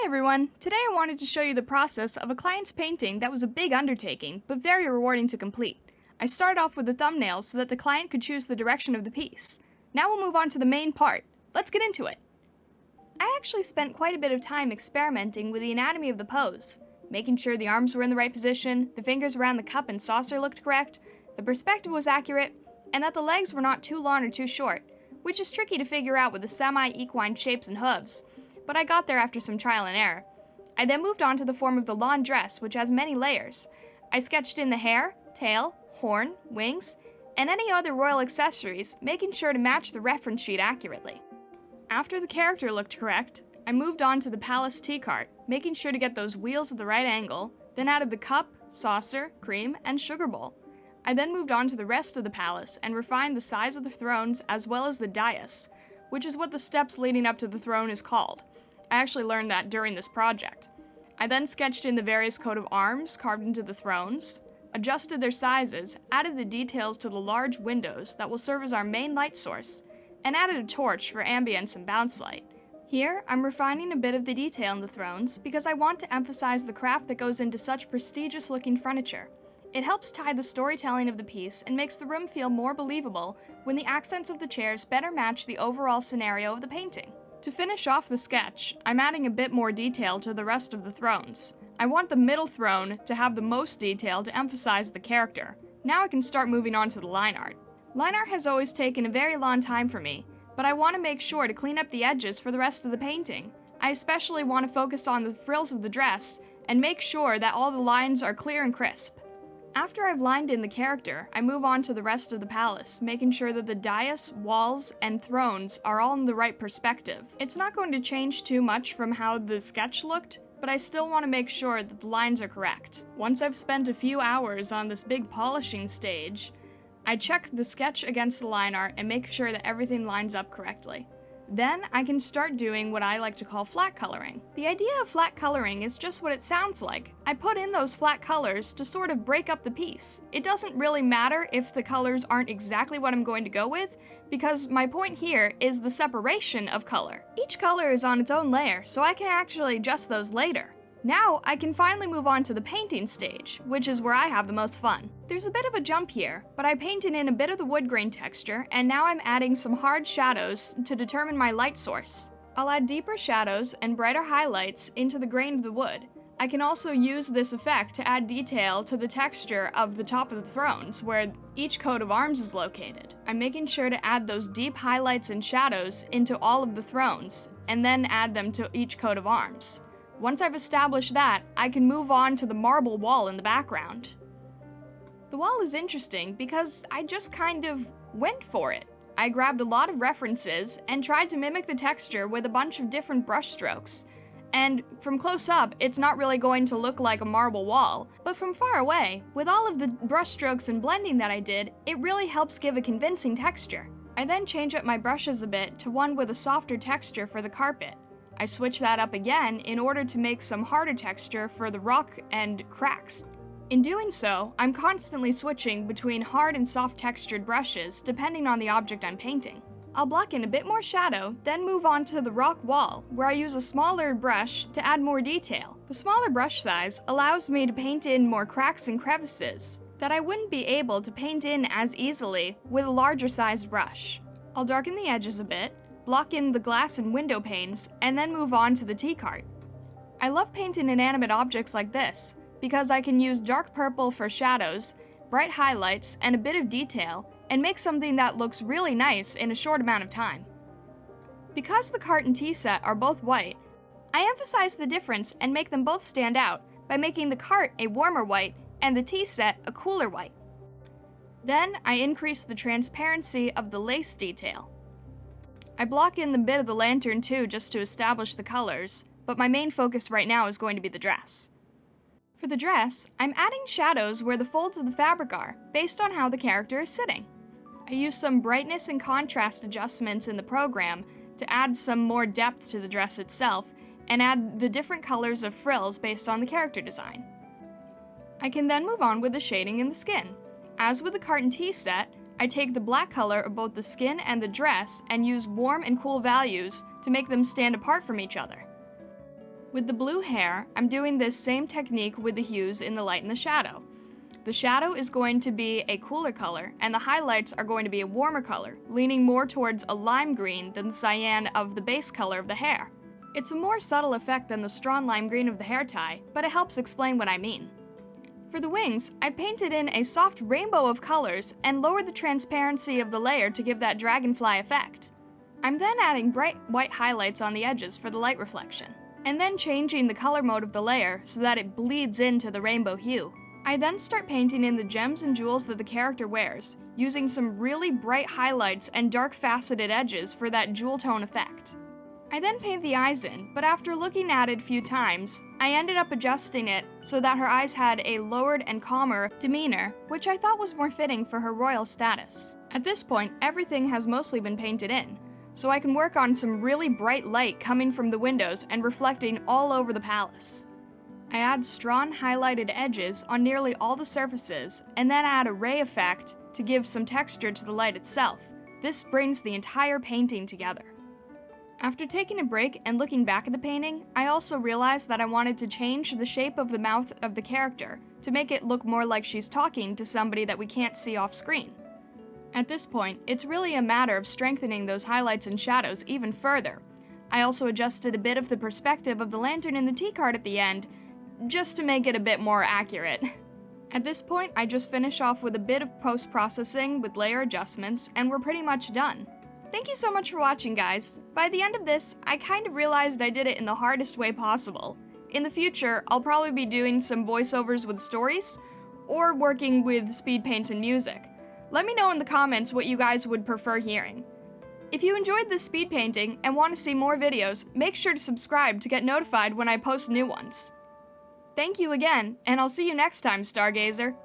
everyone! Today I wanted to show you the process of a client's painting that was a big undertaking, but very rewarding to complete. I started off with the thumbnails so that the client could choose the direction of the piece. Now we'll move on to the main part. Let's get into it. I actually spent quite a bit of time experimenting with the anatomy of the pose, making sure the arms were in the right position, the fingers around the cup and saucer looked correct, the perspective was accurate, and that the legs were not too long or too short, which is tricky to figure out with the semi-equine shapes and hooves, but I got there after some trial and error. I then moved on to the form of the lawn dress, which has many layers. I sketched in the hair, tail, horn, wings, and any other royal accessories, making sure to match the reference sheet accurately. After the character looked correct, I moved on to the palace tea cart, making sure to get those wheels at the right angle, then added the cup, saucer, cream, and sugar bowl. I then moved on to the rest of the palace and refined the size of the thrones as well as the dais, which is what the steps leading up to the throne is called. I actually learned that during this project. I then sketched in the various coat of arms carved into the thrones, adjusted their sizes, added the details to the large windows that will serve as our main light source, and added a torch for ambience and bounce light. Here, I'm refining a bit of the detail in the thrones because I want to emphasize the craft that goes into such prestigious-looking furniture. It helps tie the storytelling of the piece and makes the room feel more believable when the accents of the chairs better match the overall scenario of the painting. To finish off the sketch, I'm adding a bit more detail to the rest of the thrones. I want the middle throne to have the most detail to emphasize the character. Now I can start moving on to the line art. Line art has always taken a very long time for me, but I want to make sure to clean up the edges for the rest of the painting. I especially want to focus on the frills of the dress and make sure that all the lines are clear and crisp. After I've lined in the character, I move on to the rest of the palace, making sure that the dais, walls, and thrones are all in the right perspective. It's not going to change too much from how the sketch looked, but I still want to make sure that the lines are correct. Once I've spent a few hours on this big polishing stage, I check the sketch against the line art and make sure that everything lines up correctly. Then I can start doing what I like to call flat coloring. The idea of flat coloring is just what it sounds like. I put in those flat colors to sort of break up the piece. It doesn't really matter if the colors aren't exactly what I'm going to go with, because my point here is the separation of color. Each color is on its own layer, so I can actually adjust those later. Now, I can finally move on to the painting stage, which is where I have the most fun. There's a bit of a jump here, but I painted in a bit of the wood grain texture, and now I'm adding some hard shadows to determine my light source. I'll add deeper shadows and brighter highlights into the grain of the wood. I can also use this effect to add detail to the texture of the top of the thrones, where each coat of arms is located. I'm making sure to add those deep highlights and shadows into all of the thrones, and then add them to each coat of arms. Once I've established that, I can move on to the marble wall in the background. The wall is interesting because I just kind of went for it. I grabbed a lot of references and tried to mimic the texture with a bunch of different brush strokes. And from close up, it's not really going to look like a marble wall, but from far away, with all of the brush strokes and blending that I did, it really helps give a convincing texture. I then change up my brushes a bit to one with a softer texture for the carpet. I switch that up again in order to make some harder texture for the rock and cracks. In doing so, I'm constantly switching between hard and soft textured brushes depending on the object I'm painting. I'll block in a bit more shadow, then move on to the rock wall, where I use a smaller brush to add more detail. The smaller brush size allows me to paint in more cracks and crevices that I wouldn't be able to paint in as easily with a larger sized brush. I'll darken the edges a bit, block in the glass and window panes, and then move on to the tea cart. I love painting inanimate objects like this, because I can use dark purple for shadows, bright highlights, and a bit of detail, and make something that looks really nice in a short amount of time. Because the cart and tea set are both white, I emphasize the difference and make them both stand out by making the cart a warmer white and the tea set a cooler white. Then I increase the transparency of the lace detail. I block in the bit of the lantern too just to establish the colors, but my main focus right now is going to be the dress. For the dress, I'm adding shadows where the folds of the fabric are, based on how the character is sitting. I use some brightness and contrast adjustments in the program to add some more depth to the dress itself, and add the different colors of frills based on the character design. I can then move on with the shading in the skin. As with the cart and tea set, I take the black color of both the skin and the dress and use warm and cool values to make them stand apart from each other. With the blue hair, I'm doing this same technique with the hues in the light and the shadow. The shadow is going to be a cooler color, and the highlights are going to be a warmer color, leaning more towards a lime green than the cyan of the base color of the hair. It's a more subtle effect than the strong lime green of the hair tie, but it helps explain what I mean. For the wings, I painted in a soft rainbow of colors and lowered the transparency of the layer to give that dragonfly effect. I'm then adding bright white highlights on the edges for the light reflection, and then changing the color mode of the layer so that it bleeds into the rainbow hue. I then start painting in the gems and jewels that the character wears, using some really bright highlights and dark faceted edges for that jewel tone effect. I then paint the eyes in, but after looking at it a few times, I ended up adjusting it so that her eyes had a lowered and calmer demeanor, which I thought was more fitting for her royal status. At this point, everything has mostly been painted in, so I can work on some really bright light coming from the windows and reflecting all over the palace. I add strong highlighted edges on nearly all the surfaces, and then add a ray effect to give some texture to the light itself. This brings the entire painting together. After taking a break and looking back at the painting, I also realized that I wanted to change the shape of the mouth of the character to make it look more like she's talking to somebody that we can't see off screen. At this point, it's really a matter of strengthening those highlights and shadows even further. I also adjusted a bit of the perspective of the lantern in the tea card at the end, just to make it a bit more accurate. At this point, I just finish off with a bit of post-processing with layer adjustments, and we're pretty much done. Thank you so much for watching, guys. By the end of this, I kind of realized I did it in the hardest way possible. In the future, I'll probably be doing some voiceovers with stories, or working with speed paints and music. Let me know in the comments what you guys would prefer hearing. If you enjoyed this speed painting and want to see more videos, make sure to subscribe to get notified when I post new ones. Thank you again, and I'll see you next time, Stargazer.